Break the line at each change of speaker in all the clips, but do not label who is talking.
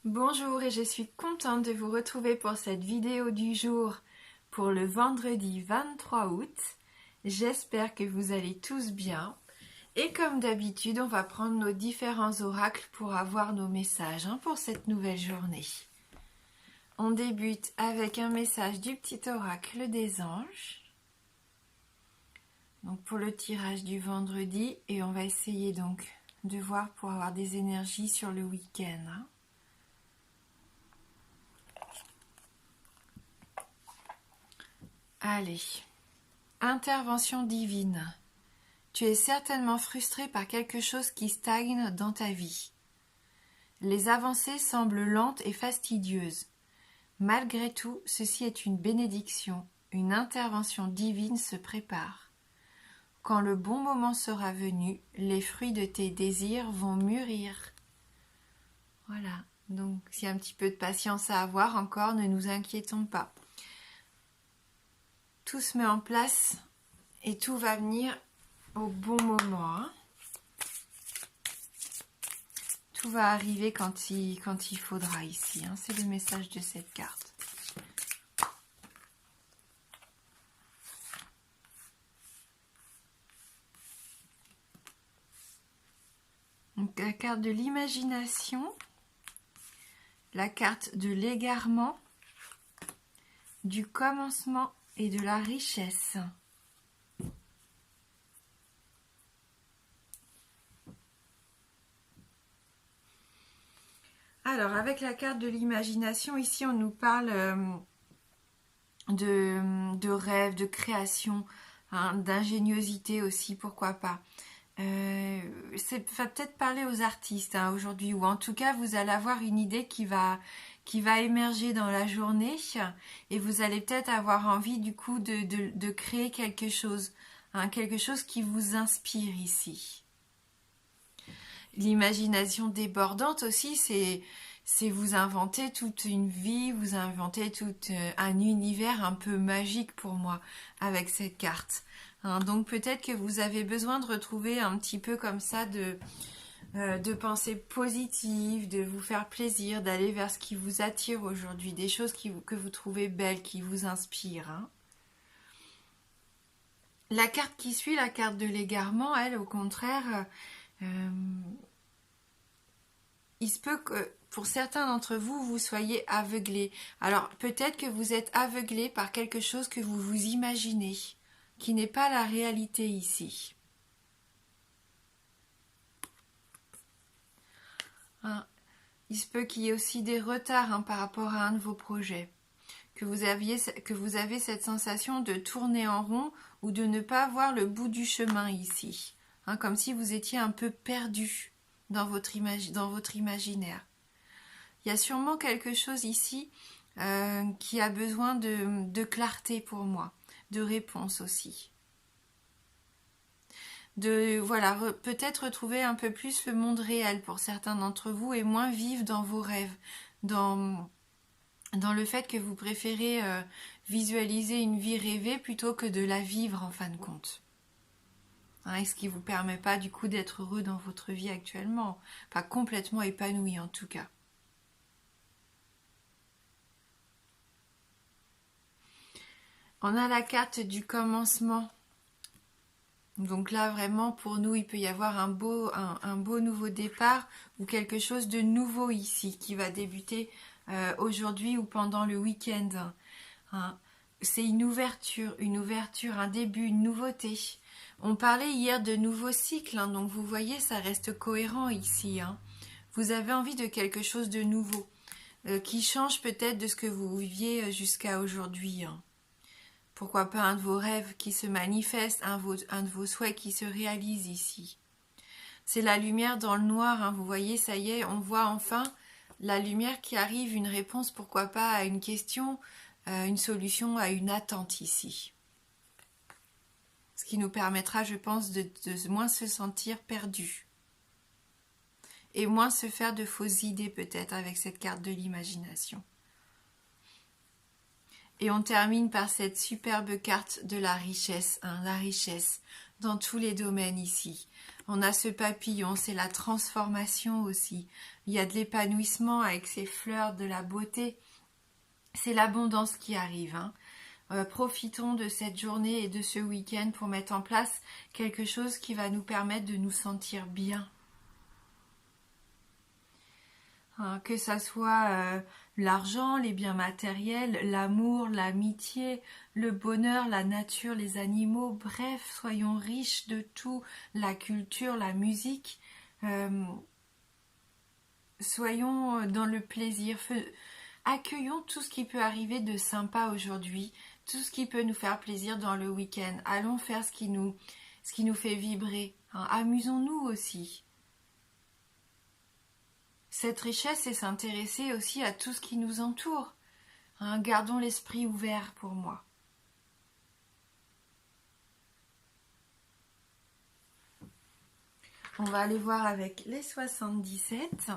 Bonjour et je suis contente de vous retrouver pour cette vidéo du jour pour le vendredi 23 août. J'espère que vous allez tous bien. Et comme d'habitude, on va prendre nos différents oracles pour avoir nos messages pour cette nouvelle journée. On débute avec un message du petit oracle des anges. Donc pour le tirage du vendredi, et on va essayer donc de voir pour avoir des énergies sur le week-end. Allez, intervention divine. Tu es certainement frustré par quelque chose qui stagne dans ta vie. Les avancées semblent lentes et fastidieuses. Malgré tout, ceci est une bénédiction. Une intervention divine se prépare. Quand le bon moment sera venu, les fruits de tes désirs vont mûrir. Voilà, donc s'il y a un petit peu de patience à avoir encore, ne nous inquiétons pas. Tout se met en place et tout va venir au bon moment. Tout va arriver quand il faudra ici. C'est le message de cette carte. Donc, la carte de l'imagination, la carte de l'égarement, du commencement et de la richesse. Alors, avec la carte de l'imagination, ici, on nous parle de rêve, de création, d'ingéniosité aussi, pourquoi pas. Ça va peut-être parler aux artistes aujourd'hui, ou en tout cas, vous allez avoir une idée qui va émerger dans la journée, et vous allez peut-être avoir envie, du coup, de créer quelque chose qui vous inspire ici. L'imagination débordante aussi, c'est vous inventer toute une vie, vous inventer tout un univers un peu magique pour moi avec cette carte. Donc peut-être que vous avez besoin de retrouver un petit peu comme ça de pensées positives, de vous faire plaisir, d'aller vers ce qui vous attire aujourd'hui, des choses que vous trouvez belles, qui vous inspirent. La carte qui suit, la carte de l'égarement, elle, au contraire, il se peut que pour certains d'entre vous, vous soyez aveuglés. Alors peut-être que vous êtes aveuglés par quelque chose que vous vous imaginez, qui n'est pas la réalité ici. Il se peut qu'il y ait aussi des retards par rapport à un de vos projets. Que vous avez cette sensation de tourner en rond ou de ne pas voir le bout du chemin ici. Comme si vous étiez un peu perdu dans votre imaginaire. Il y a sûrement quelque chose ici qui a besoin de clarté pour moi, de réponse aussi. Peut-être retrouver un peu plus le monde réel pour certains d'entre vous et moins vivre dans vos rêves, dans le fait que vous préférez visualiser une vie rêvée plutôt que de la vivre en fin de compte. Et ce qui ne vous permet pas du coup d'être heureux dans votre vie actuellement, pas complètement épanoui en tout cas. On a la carte du commencement. Donc là, vraiment, pour nous, il peut y avoir un beau nouveau départ ou quelque chose de nouveau ici qui va débuter aujourd'hui ou pendant le week-end. C'est une ouverture, un début, une nouveauté. On parlait hier de nouveaux cycles, donc vous voyez, ça reste cohérent ici. Vous avez envie de quelque chose de nouveau, qui change peut-être de ce que vous viviez jusqu'à aujourd'hui. Pourquoi pas un de vos rêves qui se manifeste, un de vos souhaits qui se réalise ici. C'est la lumière dans le noir, vous voyez, ça y est, on voit enfin la lumière qui arrive, une réponse, pourquoi pas, à une question, une solution à une attente ici. Ce qui nous permettra, je pense, de moins se sentir perdu. Et moins se faire de fausses idées peut-être avec cette carte de l'imagination. Et on termine par cette superbe carte de la richesse dans tous les domaines ici. On a ce papillon, c'est la transformation aussi, il y a de l'épanouissement avec ces fleurs de la beauté. C'est l'abondance qui arrive, hein. Profitons de cette journée et de ce week-end pour mettre en place quelque chose qui va nous permettre de nous sentir bien. Hein, que ça soit l'argent, les biens matériels, l'amour, l'amitié, le bonheur, la nature, les animaux, bref, soyons riches de tout, la culture, la musique. Soyons dans le plaisir. Accueillons tout ce qui peut arriver de sympa aujourd'hui, tout ce qui peut nous faire plaisir dans le week-end. Allons faire ce qui nous fait vibrer. Hein. Amusons-nous aussi. Cette richesse, c'est s'intéresser aussi à tout ce qui nous entoure. Hein. Gardons l'esprit ouvert pour moi. On va aller voir avec les 77.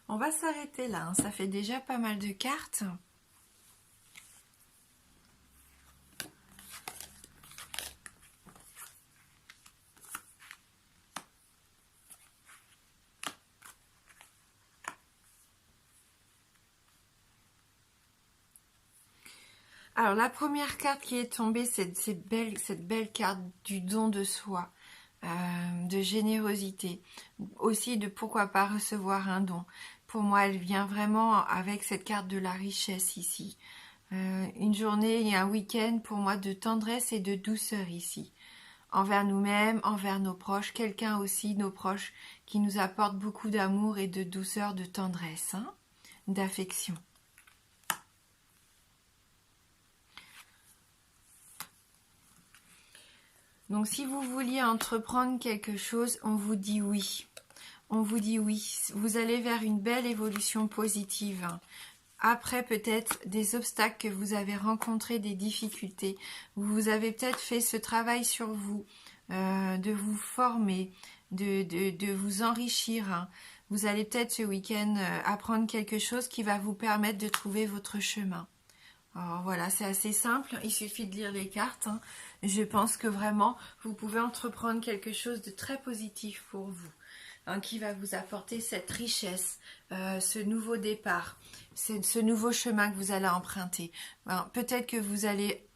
On va s'arrêter là, hein. Ça fait déjà pas mal de cartes. Alors la première carte qui est tombée, c'est cette belle carte du don de soi, de générosité, aussi de pourquoi pas recevoir un don. Pour moi, elle vient vraiment avec cette carte de la richesse ici. Une journée et un week-end pour moi de tendresse et de douceur ici. Envers nous-mêmes, envers nos proches, quelqu'un aussi, nos proches, qui nous apporte beaucoup d'amour et de douceur, de tendresse, hein, d'affection. Donc si vous vouliez entreprendre quelque chose, on vous dit oui. On vous dit oui. Vous allez vers une belle évolution positive. Après peut-être des obstacles que vous avez rencontrés, des difficultés. Vous avez peut-être fait ce travail sur vous, de vous former, de vous enrichir. Vous allez peut-être ce week-end apprendre quelque chose qui va vous permettre de trouver votre chemin. Alors voilà, c'est assez simple, il suffit de lire les cartes. Hein. Je pense que vraiment, vous pouvez entreprendre quelque chose de très positif pour vous, hein, qui va vous apporter cette richesse, ce nouveau départ, ce nouveau chemin que vous allez emprunter. Alors, peut-être que vous allez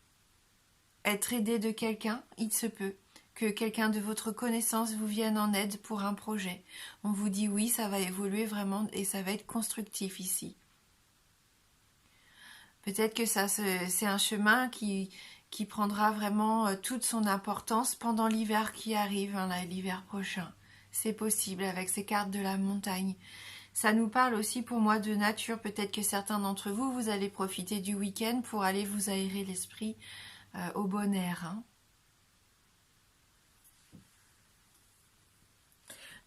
être aidé de quelqu'un, il se peut que quelqu'un de votre connaissance vous vienne en aide pour un projet. On vous dit oui, ça va évoluer vraiment et ça va être constructif ici. Peut-être que ça, c'est un chemin qui prendra vraiment toute son importance pendant l'hiver qui arrive, hein, l'hiver prochain. C'est possible avec ces cartes de la montagne. Ça nous parle aussi pour moi de nature. Peut-être que certains d'entre vous, vous allez profiter du week-end pour aller vous aérer l'esprit au bon air. Hein.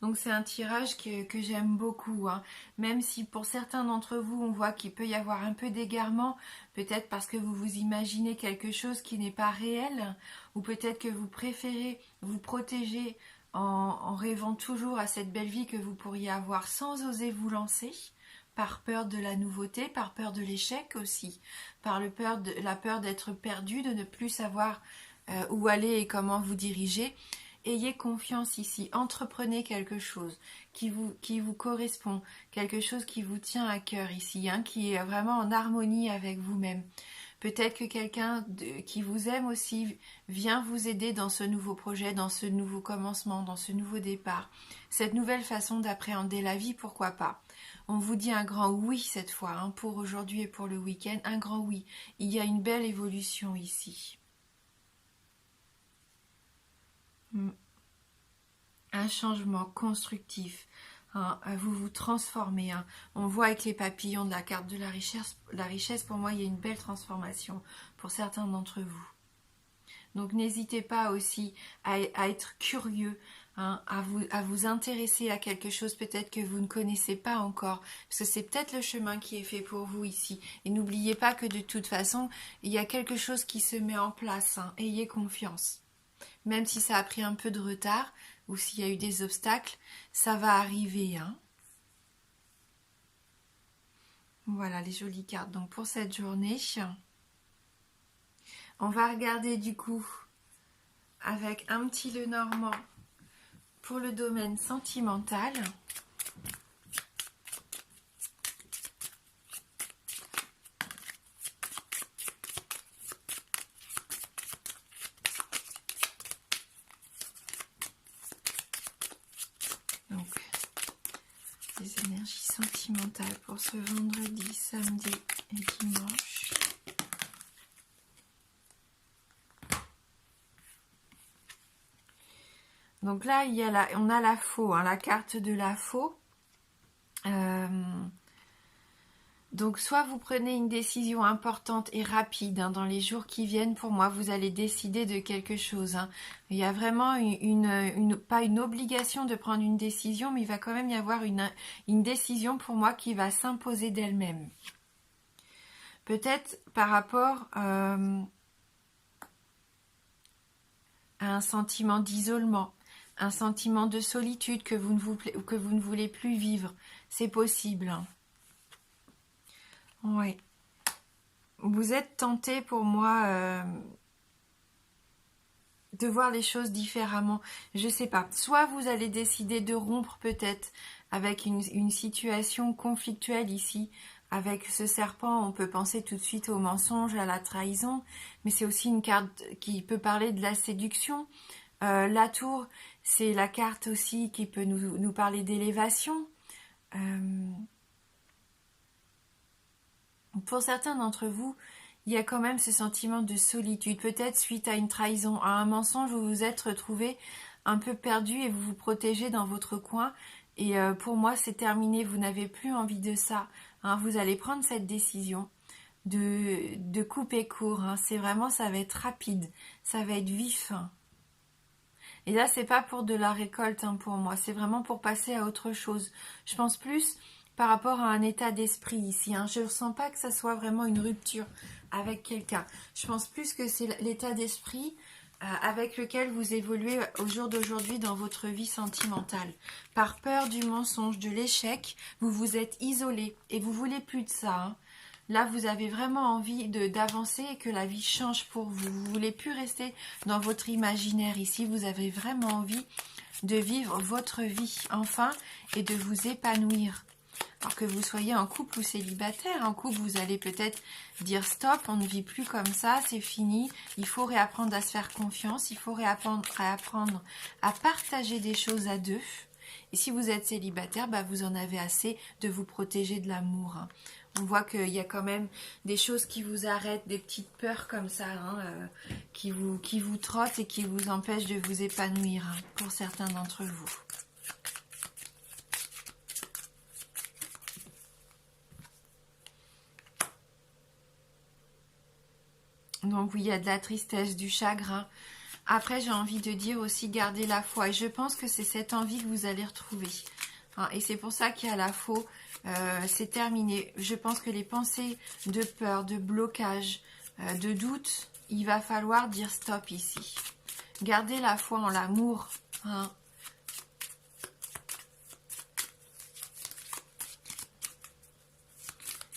Donc c'est un tirage que j'aime beaucoup, hein. Même si pour certains d'entre vous, on voit qu'il peut y avoir un peu d'égarement, peut-être parce que vous vous imaginez quelque chose qui n'est pas réel, ou peut-être que vous préférez vous protéger en rêvant toujours à cette belle vie que vous pourriez avoir sans oser vous lancer, par peur de la nouveauté, par peur de l'échec aussi, par la peur d'être perdu, de ne plus savoir où aller et comment vous diriger. Ayez confiance ici, entreprenez quelque chose qui vous correspond, quelque chose qui vous tient à cœur ici, hein, qui est vraiment en harmonie avec vous-même. Peut-être que quelqu'un qui vous aime aussi vient vous aider dans ce nouveau projet, dans ce nouveau commencement, dans ce nouveau départ. Cette nouvelle façon d'appréhender la vie, pourquoi pas. On vous dit un grand oui cette fois, hein, pour aujourd'hui et pour le week-end, un grand oui. Il y a une belle évolution ici. Un changement constructif, hein, vous vous transformez. Hein. On voit avec les papillons de la carte de la richesse, pour moi, il y a une belle transformation pour certains d'entre vous. Donc n'hésitez pas aussi à être curieux, hein, à vous intéresser à quelque chose peut-être que vous ne connaissez pas encore, parce que c'est peut-être le chemin qui est fait pour vous ici. Et n'oubliez pas que de toute façon, il y a quelque chose qui se met en place, hein. Ayez confiance. Même si ça a pris un peu de retard, ou s'il y a eu des obstacles, ça va arriver, hein. Voilà les jolies cartes donc pour cette journée. On va regarder du coup avec un petit Lenormand pour le domaine sentimental. Donc, les énergies sentimentales pour ce vendredi, samedi et dimanche. Donc là, on a la faux, hein, la carte de la faux. Donc soit vous prenez une décision importante et rapide, hein, dans les jours qui viennent. Pour moi, vous allez décider de quelque chose, hein. Il y a vraiment pas une obligation de prendre une décision, mais il va quand même y avoir une décision pour moi qui va s'imposer d'elle-même. Peut-être par rapport à un sentiment d'isolement, un sentiment de solitude que vous ne voulez plus vivre. C'est possible, hein. Oui. Vous êtes tenté pour moi de voir les choses différemment. Je sais pas. Soit vous allez décider de rompre peut-être avec une situation conflictuelle ici. Avec ce serpent, on peut penser tout de suite au mensonge, à la trahison. Mais c'est aussi une carte qui peut parler de la séduction. La tour, c'est la carte aussi qui peut nous parler d'élévation. Pour certains d'entre vous, il y a quand même ce sentiment de solitude. Peut-être suite à une trahison, à un mensonge, vous vous êtes retrouvé un peu perdu et vous vous protégez dans votre coin. Et pour moi, c'est terminé. Vous n'avez plus envie de ça, hein. Vous allez prendre cette décision de couper court, hein. C'est vraiment, ça va être rapide, ça va être vif, hein. Et là, c'est pas pour de la récolte, hein, pour moi. C'est vraiment pour passer à autre chose. Je pense plus par rapport à un état d'esprit ici, hein. Je ne ressens pas que ça soit vraiment une rupture avec quelqu'un. Je pense plus que c'est l'état d'esprit avec lequel vous évoluez au jour d'aujourd'hui dans votre vie sentimentale. Par peur du mensonge, de l'échec, vous vous êtes isolé et vous voulez plus de ça, hein. Là, vous avez vraiment envie d'avancer et que la vie change pour vous. Vous ne voulez plus rester dans votre imaginaire ici. Vous avez vraiment envie de vivre votre vie, enfin, et de vous épanouir. Alors que vous soyez en couple ou célibataire, en couple, vous allez peut-être dire stop, on ne vit plus comme ça, c'est fini. Il faut réapprendre à se faire confiance, il faut réapprendre à partager des choses à deux. Et si vous êtes célibataire, bah, vous en avez assez de vous protéger de l'amour, hein. On voit qu'il y a quand même des choses qui vous arrêtent, des petites peurs comme ça, hein, qui vous trottent et qui vous empêchent de vous épanouir, hein, pour certains d'entre vous. Donc oui, il y a de la tristesse, du chagrin. Après, j'ai envie de dire aussi, gardez la foi. Et je pense que c'est cette envie que vous allez retrouver, hein. Et c'est pour ça qu'il y a la faux. C'est terminé. Je pense que les pensées de peur, de blocage, de doute, il va falloir dire stop ici. Gardez la foi en l'amour, hein.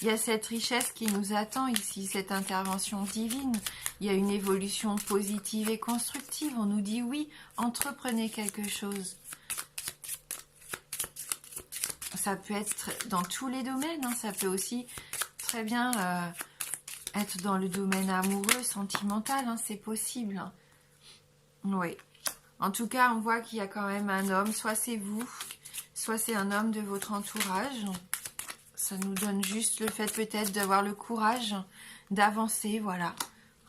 Il y a cette richesse qui nous attend ici, cette intervention divine. Il y a une évolution positive et constructive. On nous dit oui, entreprenez quelque chose. Ça peut être dans tous les domaines, hein. Ça peut aussi très bien être dans le domaine amoureux, sentimental, hein. C'est possible, hein. Oui. En tout cas, on voit qu'il y a quand même un homme. Soit c'est vous, soit c'est un homme de votre entourage. Ça nous donne juste le fait peut-être d'avoir le courage d'avancer, voilà,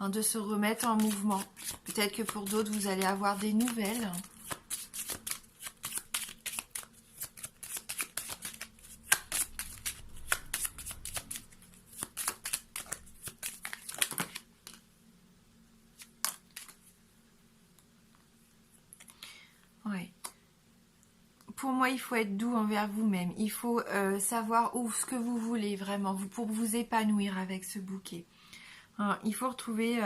hein, de se remettre en mouvement. Peut-être que pour d'autres, vous allez avoir des nouvelles. Ouais. Pour moi, il faut être doux envers vous-même. Il faut savoir ce que vous voulez vraiment pour vous épanouir avec ce bouquet. Hein, il faut retrouver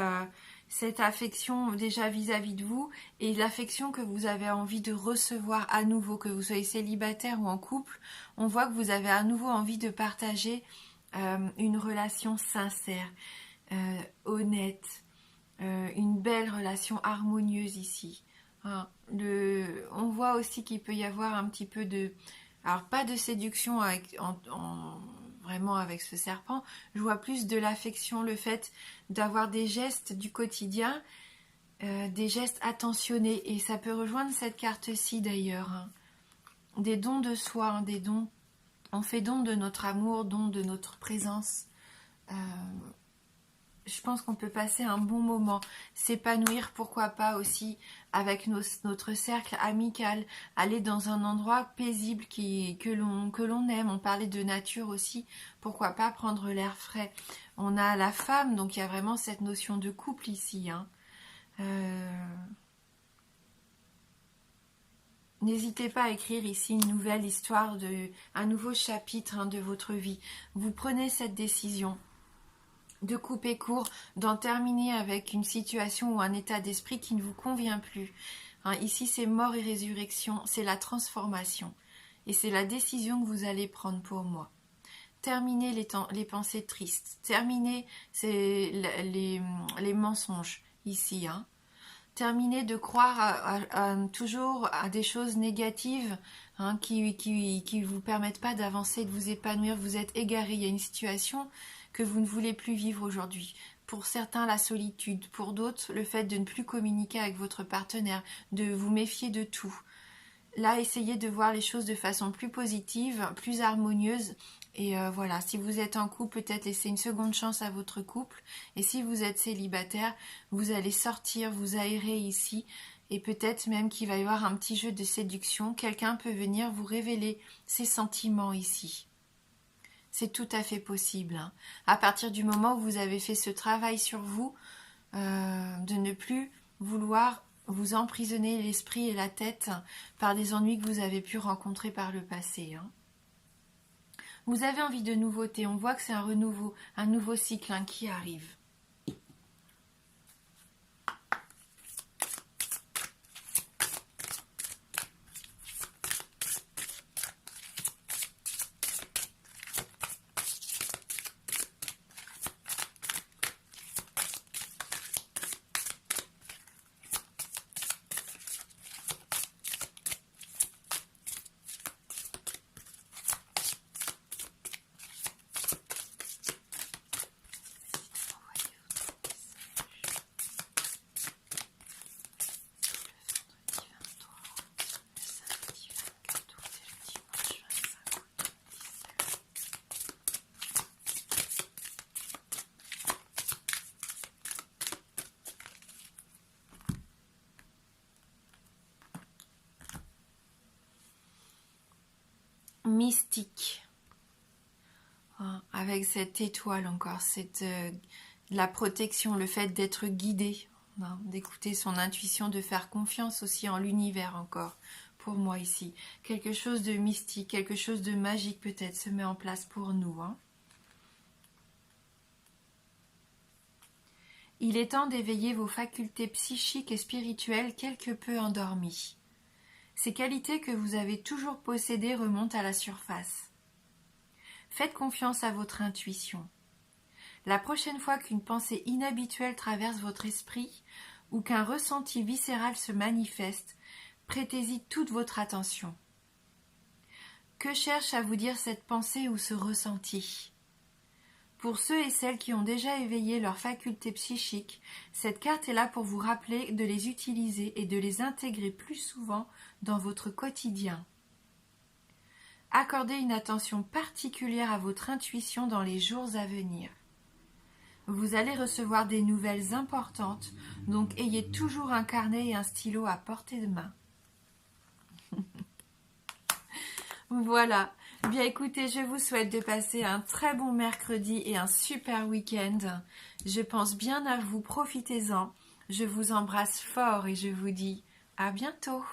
cette affection déjà vis-à-vis de vous et l'affection que vous avez envie de recevoir à nouveau, que vous soyez célibataire ou en couple. On voit que vous avez à nouveau envie de partager une relation sincère, honnête, une belle relation harmonieuse ici. Hein, on voit aussi qu'il peut y avoir un petit peu de... Alors pas de séduction vraiment avec ce serpent, je vois plus de l'affection, le fait d'avoir des gestes du quotidien, des gestes attentionnés, et ça peut rejoindre cette carte-ci d'ailleurs, hein. Des dons de soi, hein, des dons, on fait don de notre amour, don de notre présence. Je pense qu'on peut passer un bon moment, s'épanouir, pourquoi pas aussi avec notre cercle amical, aller dans un endroit paisible que l'on aime. On parlait de nature aussi, pourquoi pas prendre l'air frais. On a la femme, donc il y a vraiment cette notion de couple ici, hein. N'hésitez pas à écrire ici une nouvelle histoire, un nouveau chapitre, hein, de votre vie. Vous prenez cette décision de couper court, d'en terminer avec une situation ou un état d'esprit qui ne vous convient plus. Hein, ici, c'est mort et résurrection, c'est la transformation. Et c'est la décision que vous allez prendre pour moi. Terminez les pensées tristes, terminez les mensonges ici. Hein. Terminez de croire toujours à des choses négatives, hein, qui vous permettent pas d'avancer, de vous épanouir. Vous êtes égaré, il y a une situation que vous ne voulez plus vivre aujourd'hui. Pour certains, la solitude. Pour d'autres, le fait de ne plus communiquer avec votre partenaire, de vous méfier de tout. Là, essayez de voir les choses de façon plus positive, plus harmonieuse. Et voilà, si vous êtes en couple, peut-être laissez une seconde chance à votre couple. Et si vous êtes célibataire, vous allez sortir, vous aérer ici. Et peut-être même qu'il va y avoir un petit jeu de séduction. Quelqu'un peut venir vous révéler ses sentiments ici. C'est tout à fait possible. Hein. À partir du moment où vous avez fait ce travail sur vous, de ne plus vouloir vous emprisonner l'esprit et la tête par des ennuis que vous avez pu rencontrer par le passé. Hein. Vous avez envie de nouveautés. On voit que c'est un renouveau, un nouveau cycle, hein, qui arrive. Mystique, hein, avec cette étoile encore, la protection, le fait d'être guidé, hein, d'écouter son intuition, de faire confiance aussi en l'univers encore, pour moi ici. Quelque chose de mystique, quelque chose de magique peut-être se met en place pour nous. Hein. Il est temps d'éveiller vos facultés psychiques et spirituelles quelque peu endormies. Ces qualités que vous avez toujours possédées remontent à la surface. Faites confiance à votre intuition. La prochaine fois qu'une pensée inhabituelle traverse votre esprit ou qu'un ressenti viscéral se manifeste, prêtez-y toute votre attention. Que cherche à vous dire cette pensée ou ce ressenti ? Pour ceux et celles qui ont déjà éveillé leurs facultés psychiques, cette carte est là pour vous rappeler de les utiliser et de les intégrer plus souvent dans votre quotidien. Accordez une attention particulière à votre intuition dans les jours à venir. Vous allez recevoir des nouvelles importantes, donc ayez toujours un carnet et un stylo à portée de main. Voilà. Bien écoutez, je vous souhaite de passer un très bon mercredi et un super week-end. Je pense bien à vous, profitez-en. Je vous embrasse fort et je vous dis à bientôt.